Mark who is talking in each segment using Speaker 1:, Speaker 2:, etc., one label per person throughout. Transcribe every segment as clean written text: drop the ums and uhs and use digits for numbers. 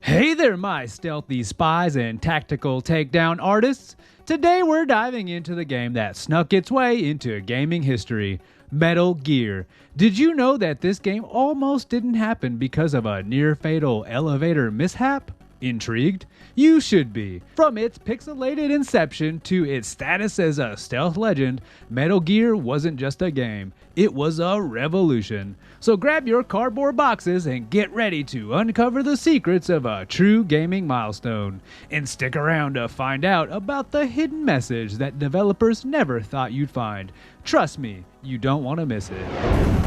Speaker 1: Hey there, my stealthy spies and tactical takedown artists. Today we're diving into the game that snuck its way into gaming history, Metal Gear. Did you know that this game almost didn't happen because of a near-fatal elevator mishap? Intrigued? You should be. From its pixelated inception to its status as a stealth legend, Metal Gear wasn't just a game, it was a revolution. So grab your cardboard boxes and get ready to uncover the secrets of a true gaming milestone. And stick around to find out about the hidden message that developers never thought you'd find. Trust me, you don't want to miss it.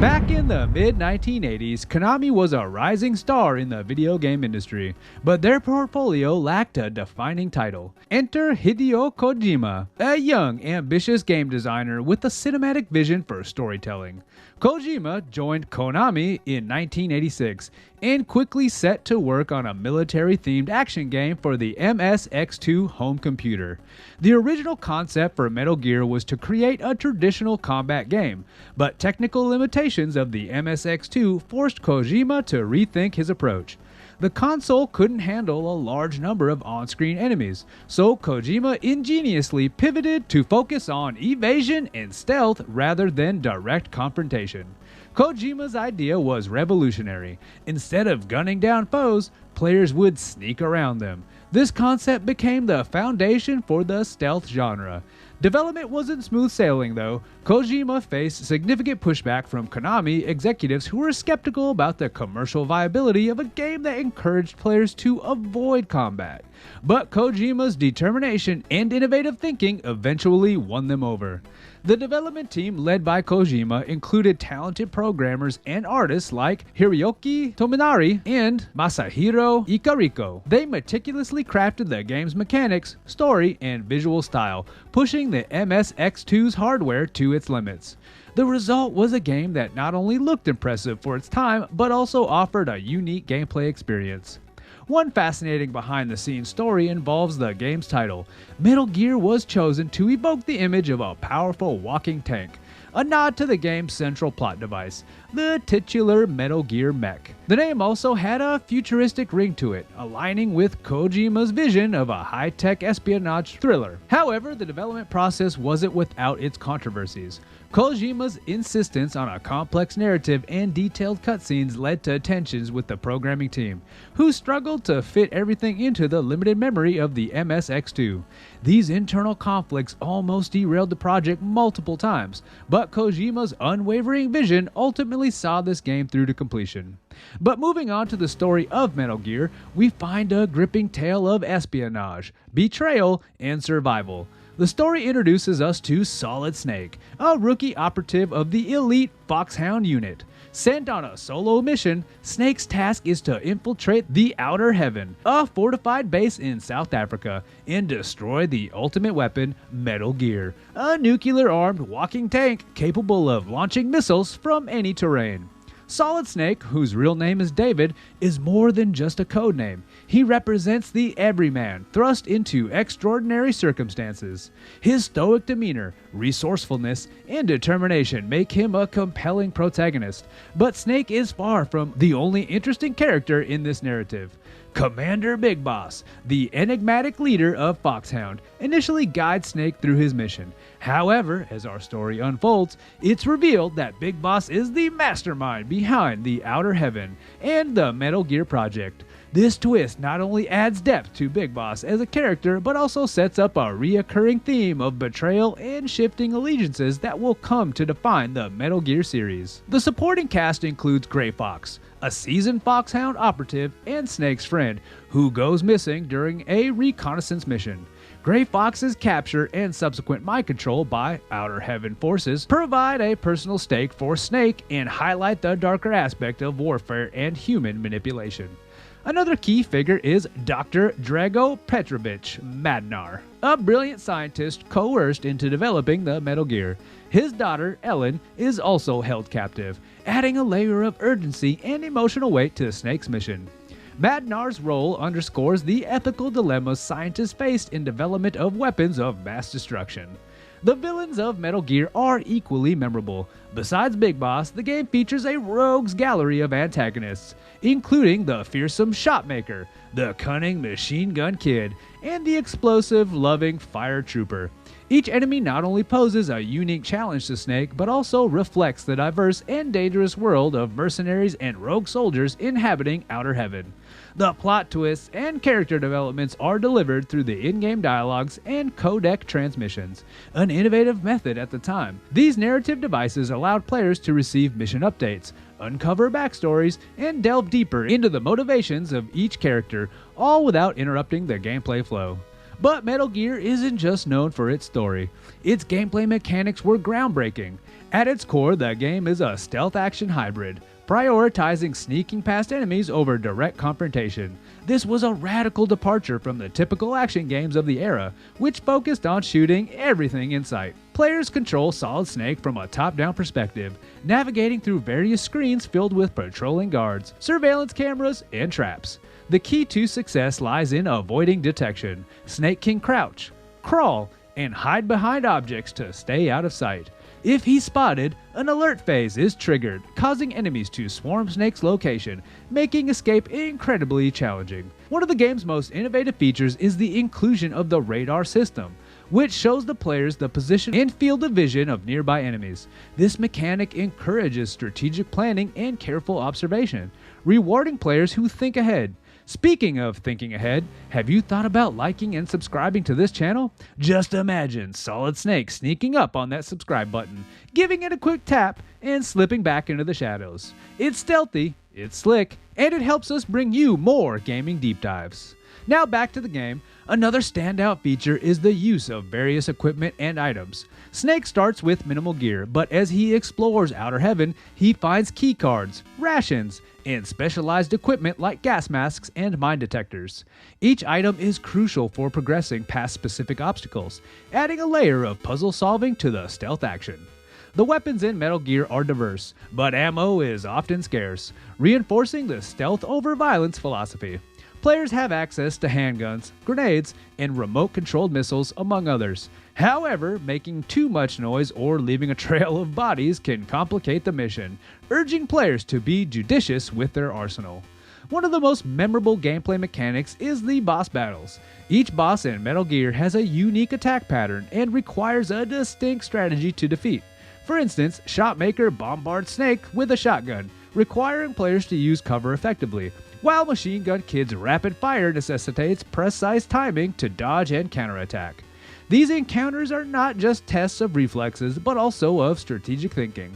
Speaker 1: Back in the mid-1980s, Konami was a rising star in the video game industry, but their portfolio lacked a defining title. Enter Hideo Kojima, a young, ambitious game designer with a cinematic vision for storytelling. Kojima joined Konami in 1986 and quickly set to work on a military-themed action game for the MSX2 home computer. The original concept for Metal Gear was to create a traditional combat game, but technical limitations of the MSX2 forced Kojima to rethink his approach. The console couldn't handle a large number of on-screen enemies, so Kojima ingeniously pivoted to focus on evasion and stealth rather than direct confrontation. Kojima's idea was revolutionary. Instead of gunning down foes, players would sneak around them. This concept became the foundation for the stealth genre. Development wasn't smooth sailing though. Kojima faced significant pushback from Konami executives who were skeptical about the commercial viability of a game that encouraged players to avoid combat. But Kojima's determination and innovative thinking eventually won them over. The development team led by Kojima included talented programmers and artists like Hiroyuki Tominari and Masahiro Ikariko. They meticulously crafted the game's mechanics, story, and visual style, pushing the MSX2's hardware to its limits. The result was a game that not only looked impressive for its time, but also offered a unique gameplay experience. One fascinating behind-the-scenes story involves the game's title. Metal Gear was chosen to evoke the image of a powerful walking tank, a nod to the game's central plot device, the titular Metal Gear mech. The name also had a futuristic ring to it, aligning with Kojima's vision of a high-tech espionage thriller. However, the development process wasn't without its controversies. Kojima's insistence on a complex narrative and detailed cutscenes led to tensions with the programming team, who struggled to fit everything into the limited memory of the MSX2. These internal conflicts almost derailed the project multiple times, but Kojima's unwavering vision ultimately saw this game through to completion. But moving on to the story of Metal Gear, we find a gripping tale of espionage, betrayal, and survival. The story introduces us to Solid Snake, a rookie operative of the elite Foxhound unit. Sent on a solo mission, Snake's task is to infiltrate the Outer Heaven, a fortified base in South Africa, and destroy the ultimate weapon, Metal Gear, a nuclear-armed walking tank capable of launching missiles from any terrain. Solid Snake, whose real name is David, is more than just a codename. He represents the everyman thrust into extraordinary circumstances. His stoic demeanor, resourcefulness, and determination make him a compelling protagonist. But Snake is far from the only interesting character in this narrative. Commander Big Boss, the enigmatic leader of Foxhound, initially guides Snake through his mission. However, as our story unfolds, it's revealed that Big Boss is the mastermind behind the Outer Heaven and the Metal Gear project. This twist not only adds depth to Big Boss as a character, but also sets up a reoccurring theme of betrayal and shifting allegiances that will come to define the Metal Gear series. The supporting cast includes Gray Fox, a seasoned Foxhound operative, and Snake's friend, who goes missing during a reconnaissance mission. Gray Fox's capture and subsequent mind control by Outer Heaven forces provide a personal stake for Snake and highlight the darker aspect of warfare and human manipulation. Another key figure is Dr. Drago Petrovich Madnar, a brilliant scientist coerced into developing the Metal Gear. His daughter, Ellen, is also held captive, adding a layer of urgency and emotional weight to Snake's mission. Madnar's role underscores the ethical dilemmas scientists faced in development of weapons of mass destruction. The villains of Metal Gear are equally memorable. Besides Big Boss, the game features a rogues gallery of antagonists, including the fearsome Shotmaker, the cunning Machine Gun Kid, and the explosive, loving Fire Trooper. Each enemy not only poses a unique challenge to Snake, but also reflects the diverse and dangerous world of mercenaries and rogue soldiers inhabiting Outer Heaven. The plot twists and character developments are delivered through the in-game dialogues and codec transmissions, an innovative method at the time. These narrative devices allowed players to receive mission updates, uncover backstories, and delve deeper into the motivations of each character, all without interrupting the gameplay flow. But Metal Gear isn't just known for its story. Its gameplay mechanics were groundbreaking. At its core, the game is a stealth action hybrid, prioritizing sneaking past enemies over direct confrontation. This was a radical departure from the typical action games of the era, which focused on shooting everything in sight. Players control Solid Snake from a top-down perspective, navigating through various screens filled with patrolling guards, surveillance cameras, and traps. The key to success lies in avoiding detection. Snake can crouch, crawl, and hide behind objects to stay out of sight. If he's spotted, an alert phase is triggered, causing enemies to swarm Snake's location, making escape incredibly challenging. One of the game's most innovative features is the inclusion of the radar system, which shows the players the position and field of vision of nearby enemies. This mechanic encourages strategic planning and careful observation, rewarding players who think ahead. Speaking of thinking ahead, have you thought about liking and subscribing to this channel? Just imagine Solid Snake sneaking up on that subscribe button, giving it a quick tap, and slipping back into the shadows. It's stealthy, it's slick, and it helps us bring you more gaming deep dives. Now back to the game. Another standout feature is the use of various equipment and items. Snake starts with minimal gear, but as he explores Outer Heaven, he finds key cards, rations, and specialized equipment like gas masks and mine detectors. Each item is crucial for progressing past specific obstacles, adding a layer of puzzle solving to the stealth action. The weapons in Metal Gear are diverse, but ammo is often scarce, reinforcing the stealth over violence philosophy. Players have access to handguns, grenades, and remote-controlled missiles, among others. However, making too much noise or leaving a trail of bodies can complicate the mission, urging players to be judicious with their arsenal. One of the most memorable gameplay mechanics is the boss battles. Each boss in Metal Gear has a unique attack pattern and requires a distinct strategy to defeat. For instance, Shotmaker bombards Snake with a shotgun, requiring players to use cover effectively, while Machine Gun Kid's rapid fire necessitates precise timing to dodge and counterattack. These encounters are not just tests of reflexes, but also of strategic thinking.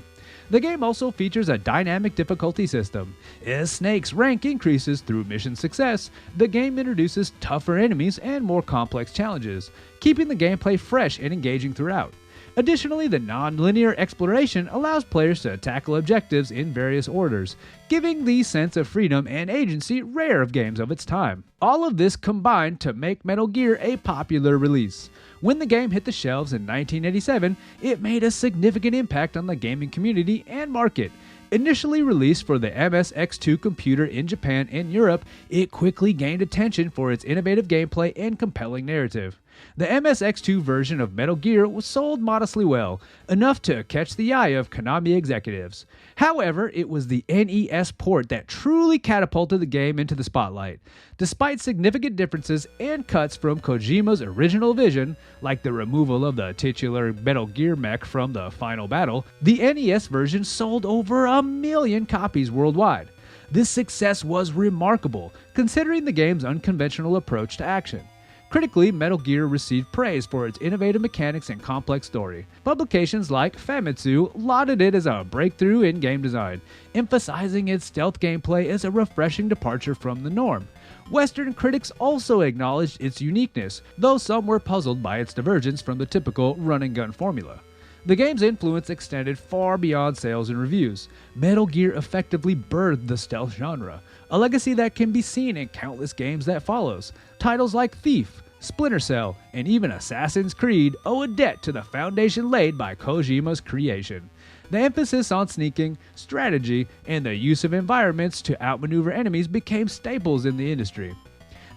Speaker 1: The game also features a dynamic difficulty system. As Snake's rank increases through mission success, the game introduces tougher enemies and more complex challenges, keeping the gameplay fresh and engaging throughout. Additionally, the non-linear exploration allows players to tackle objectives in various orders, giving the sense of freedom and agency rare of games of its time. All of this combined to make Metal Gear a popular release. When the game hit the shelves in 1987, it made a significant impact on the gaming community and market. Initially released for the MSX2 computer in Japan and Europe, it quickly gained attention for its innovative gameplay and compelling narrative. The MSX2 version of Metal Gear was sold modestly well, enough to catch the eye of Konami executives. However, it was the NES port that truly catapulted the game into the spotlight. Despite significant differences and cuts from Kojima's original vision, like the removal of the titular Metal Gear mech from the final battle, the NES version sold over 1 million copies worldwide. This success was remarkable, considering the game's unconventional approach to action. Critically, Metal Gear received praise for its innovative mechanics and complex story. Publications like Famitsu lauded it as a breakthrough in game design, emphasizing its stealth gameplay as a refreshing departure from the norm. Western critics also acknowledged its uniqueness, though some were puzzled by its divergence from the typical run-and-gun formula. The game's influence extended far beyond sales and reviews. Metal Gear effectively birthed the stealth genre, a legacy that can be seen in countless games that follows. Titles like Thief, Splinter Cell, and even Assassin's Creed owe a debt to the foundation laid by Kojima's creation. The emphasis on sneaking, strategy, and the use of environments to outmaneuver enemies became staples in the industry.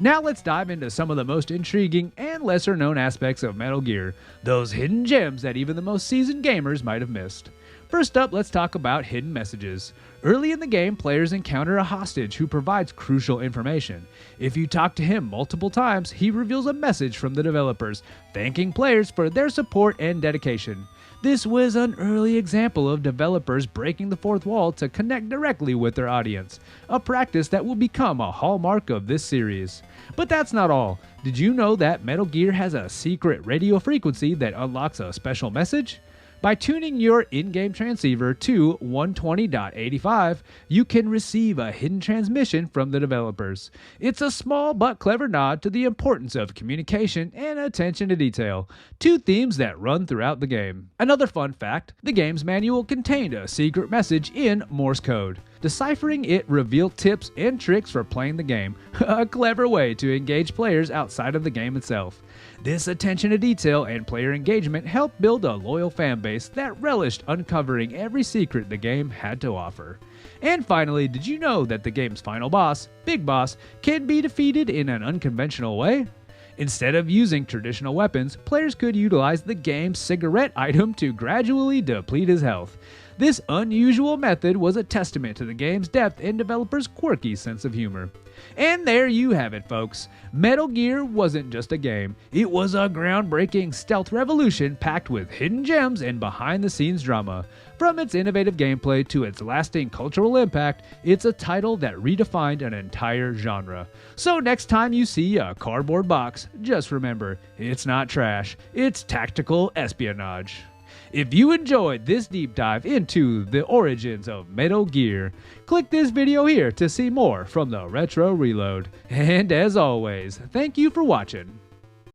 Speaker 1: Now let's dive into some of the most intriguing and lesser known aspects of Metal Gear, those hidden gems that even the most seasoned gamers might have missed. First up, let's talk about hidden messages. Early in the game, players encounter a hostage who provides crucial information. If you talk to him multiple times, he reveals a message from the developers, thanking players for their support and dedication. This was an early example of developers breaking the fourth wall to connect directly with their audience, a practice that will become a hallmark of this series. But that's not all. Did you know that Metal Gear has a secret radio frequency that unlocks a special message? By tuning your in-game transceiver to 120.85, you can receive a hidden transmission from the developers. It's a small but clever nod to the importance of communication and attention to detail, two themes that run throughout the game. Another fun fact, the game's manual contained a secret message in Morse code. Deciphering it revealed tips and tricks for playing the game, a clever way to engage players outside of the game itself. This attention to detail and player engagement helped build a loyal fanbase that relished uncovering every secret the game had to offer. And finally, did you know that the game's final boss, Big Boss, can be defeated in an unconventional way? Instead of using traditional weapons, players could utilize the game's cigarette item to gradually deplete his health. This unusual method was a testament to the game's depth and developers' quirky sense of humor. And there you have it, folks. Metal Gear wasn't just a game. It was a groundbreaking stealth revolution packed with hidden gems and behind-the-scenes drama. From its innovative gameplay to its lasting cultural impact, it's a title that redefined an entire genre. So next time you see a cardboard box, just remember, it's not trash, it's tactical espionage. If you enjoyed this deep dive into the origins of Metal Gear, click this video here to see more from the Retro Reload. And as always, thank you for watching.